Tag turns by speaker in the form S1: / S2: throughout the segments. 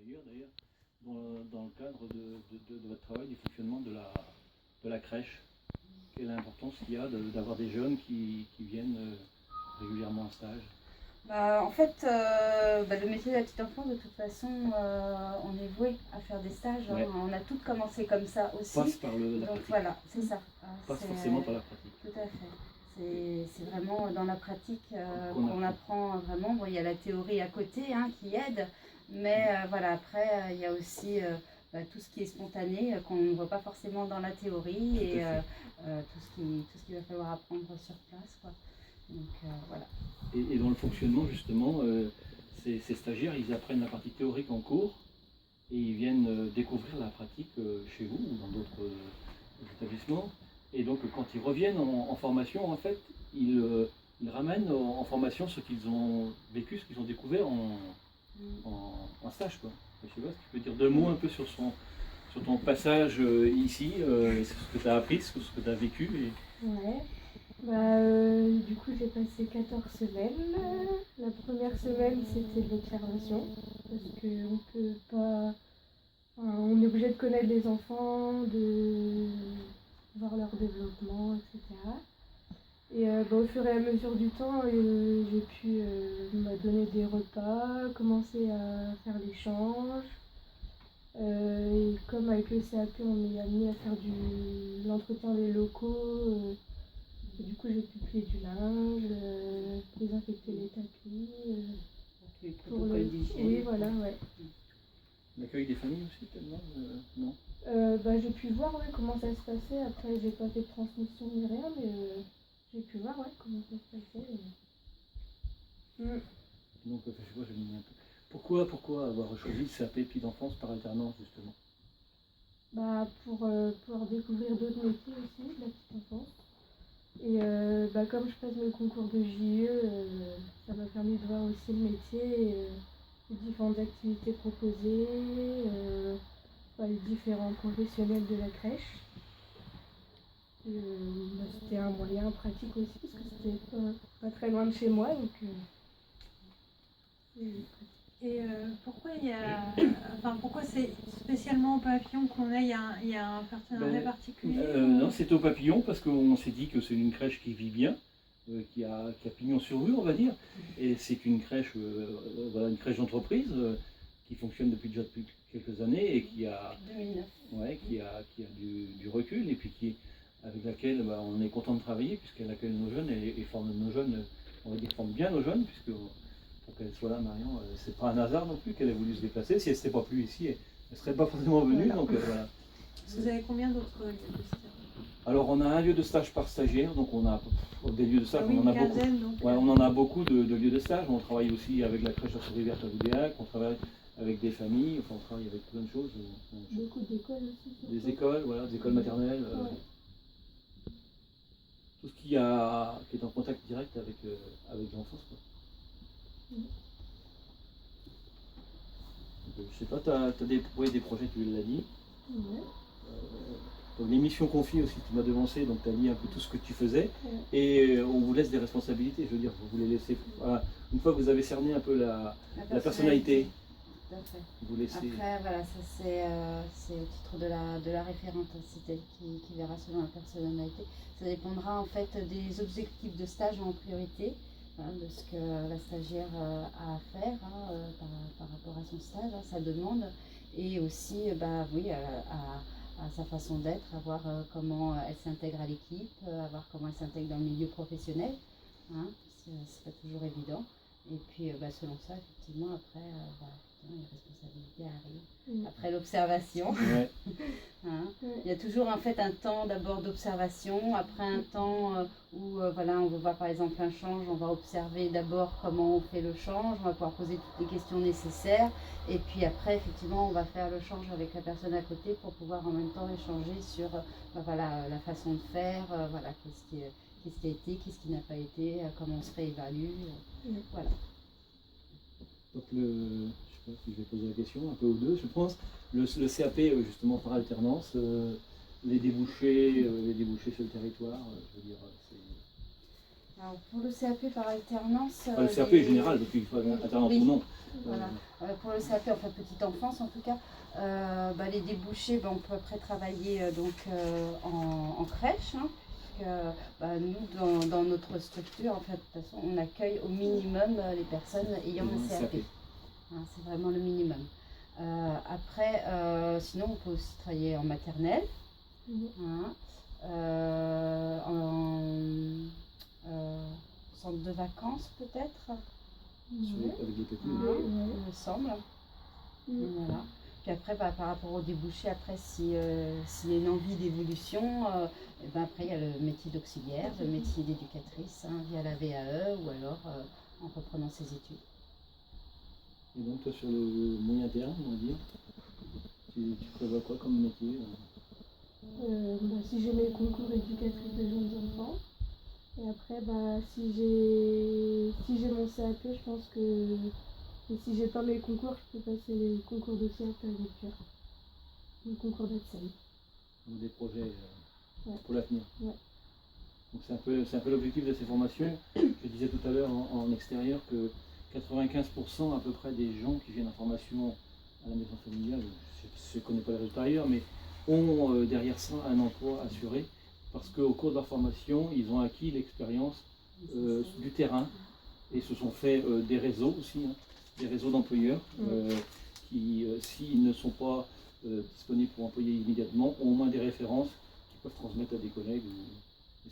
S1: dire d'ailleurs, dans le cadre de votre travail, du fonctionnement de la crèche. Quelle importance il y a d'avoir des jeunes qui viennent régulièrement en stage?
S2: En fait, le métier de la petite enfance, de toute façon, on est voué à faire des stages.
S1: Ouais.
S2: On a toutes commencé comme ça aussi.
S1: Passe par la
S2: Donc
S1: pratique.
S2: voilà, c'est ça.
S1: Passe forcément par la pratique.
S2: Tout à fait. C'est vraiment dans la pratique qu'on apprend vraiment. Bon, il y a la théorie à côté qui aide, mais voilà, après, il y a aussi tout ce qui est spontané, qu'on ne voit pas forcément dans la théorie, et tout ce qu'il va falloir apprendre sur place, quoi. Donc voilà.
S1: Et dans le fonctionnement, justement, ces stagiaires, ils apprennent la partie théorique en cours et ils viennent découvrir la pratique chez vous ou dans d'autres établissements. Et donc, quand ils reviennent en formation, en fait, ils ramènent en formation ce qu'ils ont vécu, ce qu'ils ont découvert en stage, quoi. Je sais pas si tu peux dire deux mots un peu sur ton passage ici, sur ce que tu as appris, sur ce que tu as vécu.
S3: Ouais. Du coup, j'ai passé 14 semaines. La première semaine, c'était de l'observation, parce qu'on peut pas. On est obligé de connaître les enfants, de voir leur développement, etc. Et au fur et à mesure du temps, j'ai pu donner des repas, commencer à faire l'échange. Et comme avec le CAP, on m'est amené à faire l'entretien des locaux. Du coup, j'ai pu plier du linge, désinfecter les tapis. Oui, voilà, ouais.
S1: L'accueil des familles aussi, tellement non?
S3: J'ai pu voir comment ça se passait. Après, j'ai pas fait de transmission ni rien, mais j'ai pu voir comment ça se passait.
S1: Donc, je sais pas, je me dis un peu. Pourquoi avoir choisi le CAP Petite Enfance par alternance, justement?
S3: Pour pouvoir découvrir d'autres métiers aussi, de la petite enfance. Et comme je passe mes concours de JE, ça m'a permis de voir aussi le métier, les différentes activités proposées, les différents professionnels de la crèche. C'était un moyen pratique aussi, parce que c'était pas très loin de chez moi. Donc,
S4: et pourquoi c'est spécialement au Papillon qu'on il y a un partenariat particulier?
S1: Non, c'est au Papillon parce qu'on s'est dit que c'est une crèche qui vit bien, qui a pignon sur rue, on va dire. Et c'est une crèche, une crèche d'entreprise qui fonctionne depuis quelques années et qui a,
S2: 2009.
S1: qui a du recul et puis avec laquelle on est content de travailler puisqu'elle accueille nos jeunes et forme nos jeunes, on va dire forme bien nos jeunes puisque pour qu'elle soit là, Marion, c'est pas un hasard non plus qu'elle ait voulu se déplacer. Si elle s'était pas plu ici, elle ne serait pas forcément venue.
S4: Voilà.
S1: Donc voilà.
S4: Vous avez combien d'autres lieux de stage?
S1: Alors on a un lieu de stage par stagiaire, donc on a des lieux de stage,
S4: oui,
S1: on en a
S4: quinzaine,
S1: beaucoup.
S4: Donc,
S1: on en a beaucoup de lieux de stage. On travaille aussi avec la crèche à Souris-Verte à Loudéac, on travaille avec des familles, on travaille avec plein de choses.
S3: Beaucoup d'écoles aussi.
S1: Des écoles, des écoles maternelles. Tout ce qui est en contact direct avec l'enfance. Je sais pas, tu as des projets, tu l'as dit.
S3: Ouais.
S1: Donc l'émission Confie aussi, tu m'as devancé, donc tu as dit un peu tout ce que tu faisais. Et on vous laisse des responsabilités, je veux dire, vous les laissez. Voilà. Une fois que vous avez cerné un peu la personnalité,
S2: tout à fait.
S1: vous laissez.
S2: Après, voilà, ça c'est au titre de la référente, c'est elle qui verra selon la personnalité. Ça dépendra en fait des objectifs de stage en priorité, de ce que la stagiaire a à faire par rapport à son stage, sa demande, et aussi à sa façon d'être, à voir comment elle s'intègre à l'équipe, à voir comment elle s'intègre dans le milieu professionnel. C'est pas toujours évident. Et puis selon ça, effectivement, après, les responsabilités arrivent. Après l'observation.
S1: Ouais.
S2: Il y a toujours en fait un temps d'abord d'observation, après un temps où on veut voir par exemple un change, on va observer d'abord comment on fait le change, on va pouvoir poser toutes les questions nécessaires, et puis après effectivement on va faire le change avec la personne à côté pour pouvoir en même temps échanger sur la façon de faire, qu'est-ce qui a été, qu'est-ce qui n'a pas été, comment on se réévalue, voilà.
S1: Donc je sais pas si je vais poser la question, un peu aux deux je pense, le CAP justement par alternance, les débouchés sur le territoire, je veux dire,
S2: Alors, pour le CAP par alternance.
S1: Enfin, le CAP est général, donc il faut alternance ou non.
S2: Voilà. Pour le CAP, enfin petite enfance en tout cas, les débouchés, on peut après travailler en crèche. Hein, puisque, nous, dans notre structure, en fait, de toute façon, on accueille au minimum les personnes ayant un CAP. Hein, c'est vraiment le minimum. Après, sinon, on peut aussi travailler en maternelle. Hein, centre de vacances peut-être.
S1: Avec des petits.
S2: Il me semble. Voilà. Puis après, par rapport au débouché, après, s'il y a une envie d'évolution, après, il y a le métier d'auxiliaire, le métier d'éducatrice, via la VAE ou alors en reprenant ses études.
S1: Et donc, toi, sur le moyen terme, on va dire, tu prévois quoi comme métier?
S3: Si j'ai mes concours éducatrice de jeunes enfants, et après, si j'ai mon CAP, je pense que si j'ai pas mes concours, je peux passer les concours de CAP avec le concours d'ADSEM.
S1: Donc des projets pour l'avenir.
S3: Ouais.
S1: Donc c'est un peu l'objectif de ces formations. Je disais tout à l'heure en extérieur que 95% à peu près des gens qui viennent en formation à la maison familiale, je ne connais pas les résultats ailleurs, mais ont derrière ça un emploi assuré parce qu'au cours de leur formation, ils ont acquis l'expérience du terrain et se sont fait des réseaux aussi, des réseaux d'employeurs qui, s'ils ne sont pas disponibles pour employer immédiatement, ont au moins des références qu'ils peuvent transmettre à des collègues.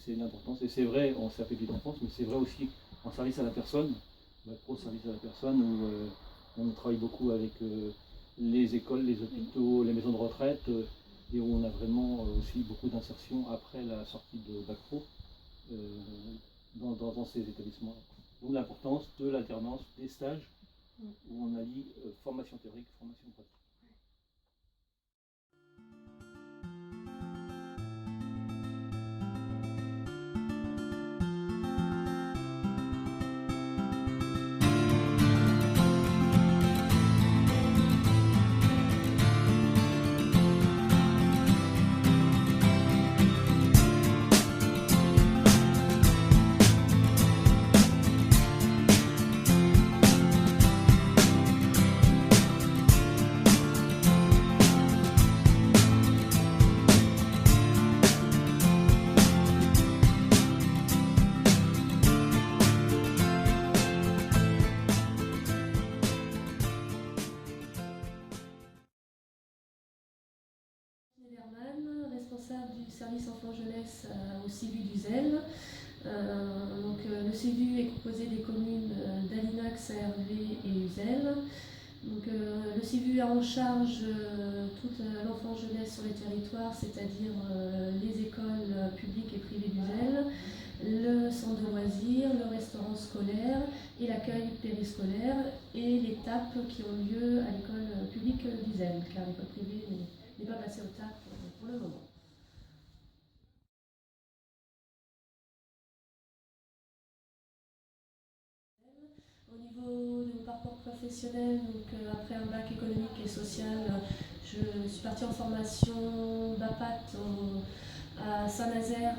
S1: C'est l'importance. Et c'est vrai en CAP petite enfance, mais c'est vrai aussi en service à la personne, pro service à la personne, où on travaille beaucoup avec les écoles, les hôpitaux, les maisons de retraite, et où on a vraiment aussi beaucoup d'insertion après la sortie de Bac Pro dans ces établissements. Donc l'importance de l'alternance, des stages, où on allie formation théorique, formation pratique.
S5: Responsable du service enfant-jeunesse au CIVU d'Uzel. Le CIVU est composé des communes d'Alinax, ARV et Uzel. Le CIVU a en charge toute l'enfant-jeunesse sur les territoires, c'est-à-dire les écoles publiques et privées d'Uzel, le centre de loisirs, le restaurant scolaire et l'accueil périscolaire et les TAP qui ont lieu à l'école publique d'Uzel, car l'école privée n'est pas passée au TAP pour le moment. Au niveau de mon parcours professionnel, après un bac économique et social, je suis partie en formation BAPAT à Saint-Nazaire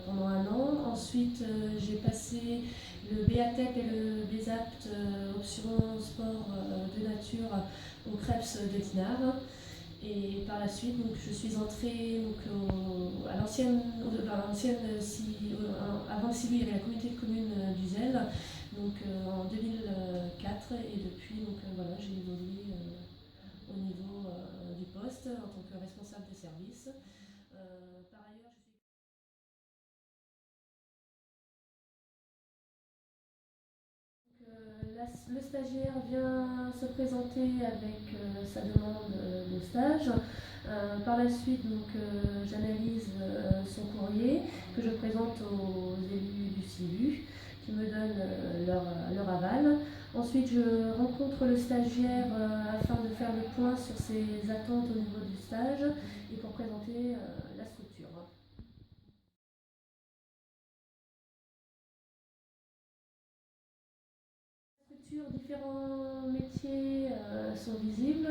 S5: pendant un an. Ensuite, j'ai passé le BATEP et le BESAPT option sport de nature au CREPS de Dinard. Et par la suite, je suis entrée à l'ancienne avant le CIVU, il y avait la communauté de communes d'Uzel, en 2004, et depuis, j'ai évolué au niveau du poste en tant que responsable de service. Par ailleurs, le stagiaire vient se présenter avec sa demande de stage. Par la suite, j'analyse son courrier que je présente aux élus du CIVU qui me donnent leur aval. Ensuite, je rencontre le stagiaire afin de faire le point sur ses attentes au niveau du stage et pour présenter la structure. Différents métiers sont visibles.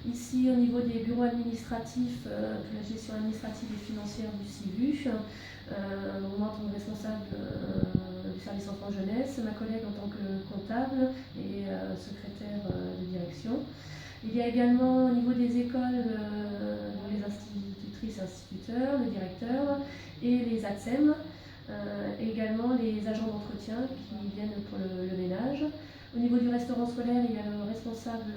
S5: Ici, au niveau des bureaux administratifs, de la gestion administrative et financière du CIVU, moi en tant que responsable du service enfant-jeunesse, ma collègue en tant que comptable et secrétaire de direction. Il y a également au niveau des écoles les institutrices, instituteurs, le directeur et les ATSEM, et également les agents d'entretien qui viennent pour le ménage. Au niveau du restaurant scolaire, il y a le responsable,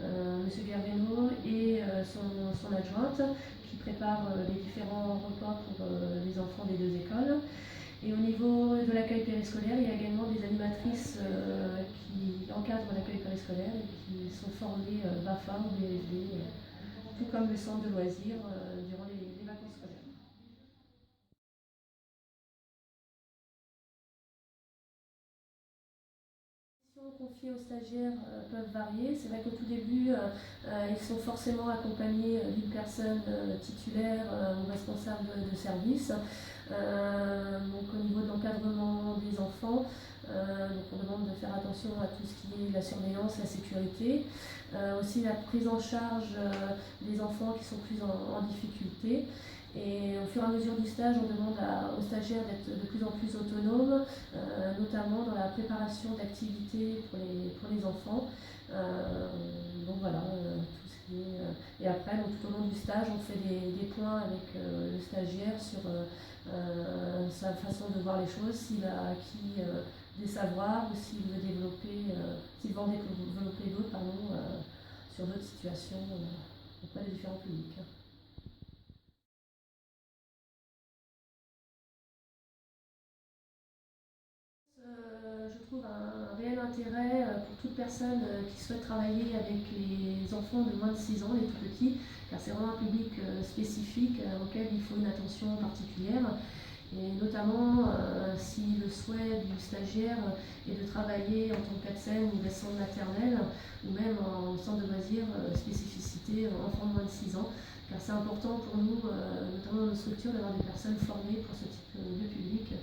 S5: M. Gerveno, et son adjointe qui préparent les différents repas pour les enfants des deux écoles. Et au niveau de l'accueil périscolaire, il y a également des animatrices qui encadrent l'accueil périscolaire et qui sont formées BAFA ou BFD, tout comme le centre de loisirs durant les vacances scolaires. Les missions confiées aux stagiaires peuvent varier. C'est vrai qu'au tout début, ils sont forcément accompagnés d'une personne titulaire ou responsable de service. Donc au niveau de l'encadrement des enfants, donc on demande de faire attention à tout ce qui est la surveillance, la sécurité, aussi la prise en charge des enfants qui sont plus en difficulté. Et au fur et à mesure du stage, on demande aux stagiaires d'être de plus en plus autonomes, notamment dans la préparation d'activités pour les enfants. Donc voilà, tout ce qui est, et après, donc, tout au long du stage, on fait des points avec le stagiaire sur sa façon de voir les choses, s'il a acquis des savoirs ou s'il veut développer, s'il veut en développer d'autres sur d'autres situations auprès des différents publics. Je trouve un réel intérêt pour toute personne qui souhaite travailler avec les enfants de moins de 6 ans, les tout petits, car c'est vraiment un public spécifique auquel il faut une attention particulière. Et notamment si le souhait du stagiaire est de travailler en tant qu'ATSEM ou centre maternelle ou même en centre de loisirs spécificité enfants de moins de 6 ans, car c'est important pour nous, notamment dans nos structures, d'avoir des personnes formées pour ce type de public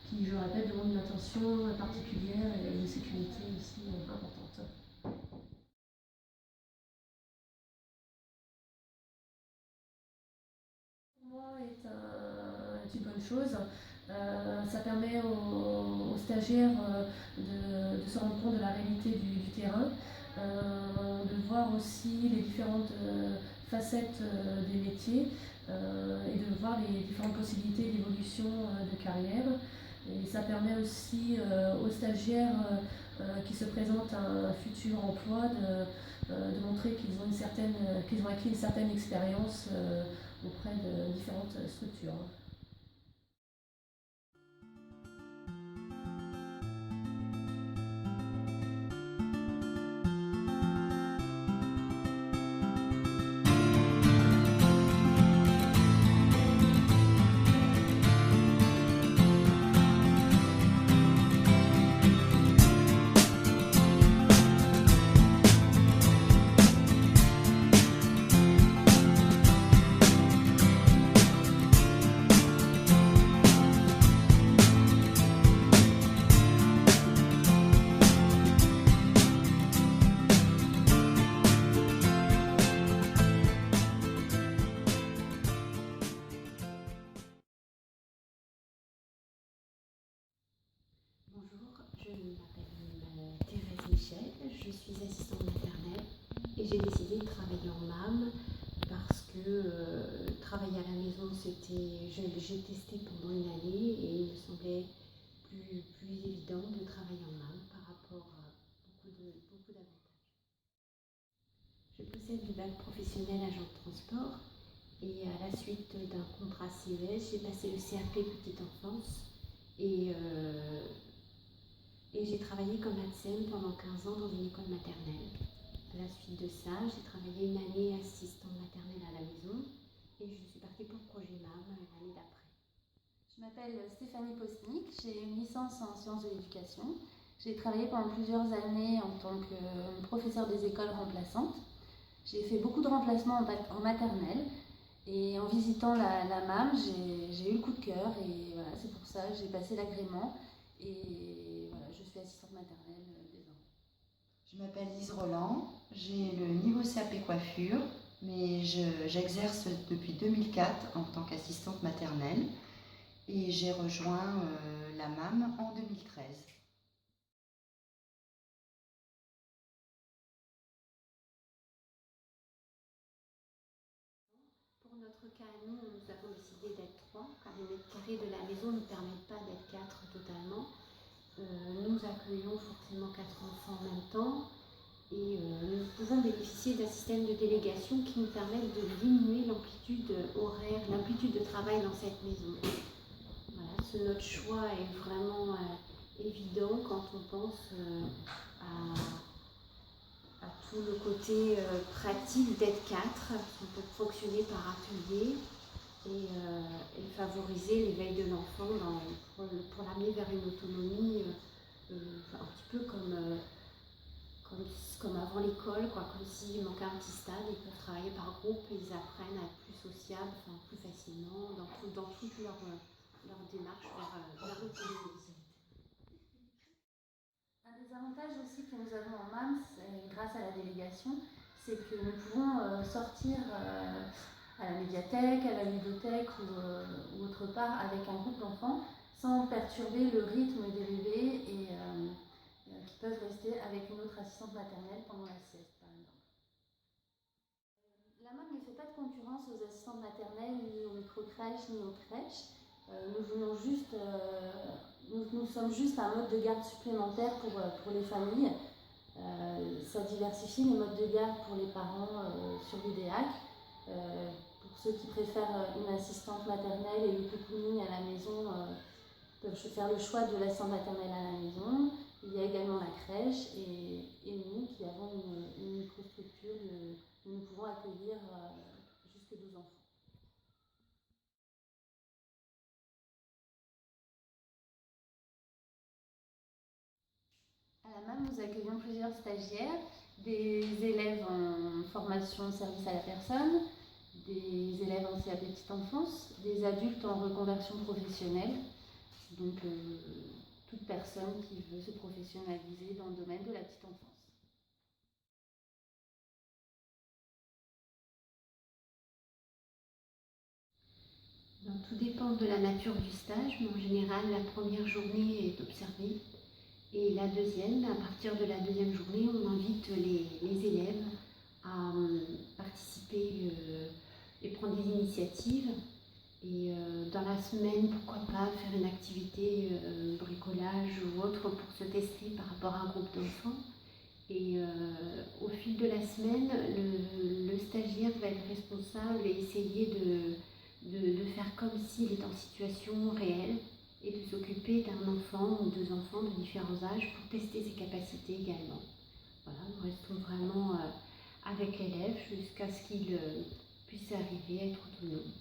S5: qui, je le répète, demandent une attention particulière et une sécurité aussi importante. Pour moi, est une bonne chose. Ça permet aux stagiaires de se rendre compte de la réalité du terrain, de voir aussi les différentes facettes des métiers et de voir les différentes possibilités d'évolution de carrière. Et ça permet aussi aux stagiaires qui se présentent à un futur emploi de montrer qu'ils ont acquis une certaine expérience auprès de différentes structures.
S2: Je m'appelle Thérèse Michel, je suis assistante maternelle et j'ai décidé de travailler en MAM parce que travailler à la maison, j'ai testé pendant une année et il me semblait plus évident de travailler en MAM par rapport à beaucoup d'avantages. Je possède le bac professionnel agent de transport et à la suite d'un contrat CES, j'ai passé le CAP petite enfance et j'ai travaillé comme ATSEM pendant 15 ans dans une école maternelle. À la suite de ça, j'ai travaillé une année assistante maternelle à la maison et je suis partie pour le projet MAM l'année d'après.
S6: Je m'appelle Stéphanie Postnik, j'ai une licence en sciences de l'éducation. J'ai travaillé pendant plusieurs années en tant que professeure des écoles remplaçantes. J'ai fait beaucoup de remplacements en maternelle et en visitant la MAM, j'ai eu le coup de cœur et voilà, c'est pour ça que j'ai passé l'agrément et voilà, je suis assistante maternelle désormais.
S7: Je m'appelle Lise Roland, j'ai le niveau CAP coiffure, mais j'exerce depuis 2004 en tant qu'assistante maternelle et j'ai rejoint la MAM en 2013.
S8: Pour notre cas, nous avons décidé d'être 3, car les mètres carrés de la maison ne permettent pas d'être 4 totalement. Nous accueillons forcément 4 enfants en même temps et nous pouvons bénéficier d'un système de délégation qui nous permet de diminuer l'amplitude horaire, l'amplitude de travail dans cette maison. Voilà, notre choix est vraiment évident quand on pense à tout le côté pratique d'être 4. On peut fonctionner par atelier et favoriser l'éveil de l'enfant pour l'amener vers une autonomie un petit peu comme avant l'école, comme s'il manquait un petit stade. Ils peuvent travailler par groupe et ils apprennent à être plus sociables, plus facilement dans toute leur démarche vers l'autonomie.
S6: Un des avantages aussi que nous avons en MAM, grâce à la délégation, c'est que nous pouvons sortir à la médiathèque, à la ludothèque ou autre part avec un groupe d'enfants sans perturber le rythme des bébés et qui peuvent rester avec une autre assistante maternelle pendant la sieste par exemple. La MAM ne fait pas de concurrence aux assistantes maternelles, ni aux micro-crèches, ni aux crèches. Nous sommes juste un mode de garde supplémentaire pour les familles. Ça diversifie les modes de garde pour les parents sur l'IDEAC. Pour ceux qui préfèrent une assistante maternelle et le cocooning à la maison, peuvent faire le choix de l'assistante maternelle à la maison. Il y a également la crèche et nous qui avons une microstructure, nous pouvons accueillir jusque 12 enfants. À la MAM, nous accueillons plusieurs stagiaires, des élèves en formation service à la personne, des élèves en CAP petite enfance, des adultes en reconversion professionnelle, donc toute personne qui veut se professionnaliser dans le domaine de la petite enfance.
S8: Tout dépend de la nature du stage, mais en général, la première journée est observée. Et la deuxième, à partir de la deuxième journée, on invite les élèves à participer et prendre des initiatives. Et dans la semaine, pourquoi pas faire une activité bricolage ou autre pour se tester par rapport à un groupe d'enfants. Et au fil de la semaine, le stagiaire va être responsable et essayer de faire comme s'il est en situation réelle et de s'occuper d'un enfant ou 2 enfants de différents âges pour tester ses capacités également. Voilà, nous restons vraiment avec l'élève jusqu'à ce qu'il puisse arriver à être autonome.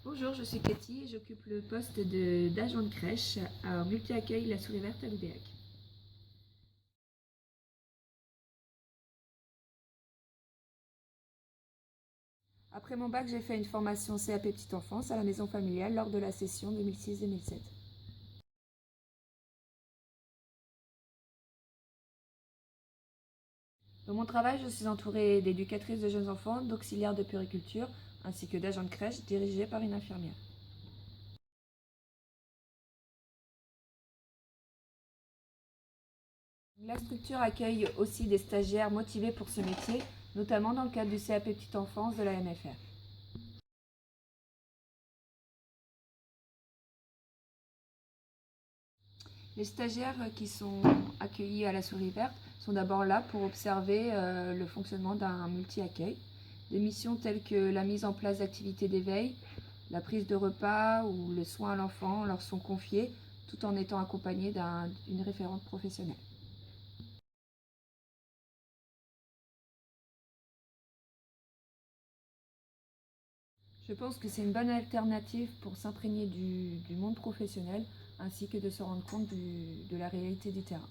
S9: Bonjour, je suis Cathy et j'occupe le poste d'agent de crèche à Multi-Accueil La Souris Verte à Loudéac. Après mon bac, j'ai fait une formation CAP Petite Enfance à la maison familiale lors de la session 2006-2007. Dans mon travail, je suis entourée d'éducatrices de jeunes enfants, d'auxiliaires de puériculture, ainsi que d'agents de crèche dirigés par une infirmière. La structure accueille aussi des stagiaires motivés pour ce métier, notamment dans le cadre du CAP Petite Enfance de la MFR. Les stagiaires qui sont accueillis à la Souris Verte sont d'abord là pour observer le fonctionnement d'un multi-accueil. Des missions telles que la mise en place d'activités d'éveil, la prise de repas ou le soin à l'enfant leur sont confiées, tout en étant accompagnés d'une référente professionnelle. Je pense que c'est une bonne alternative pour s'imprégner du monde professionnel ainsi que de se rendre compte de la réalité du terrain.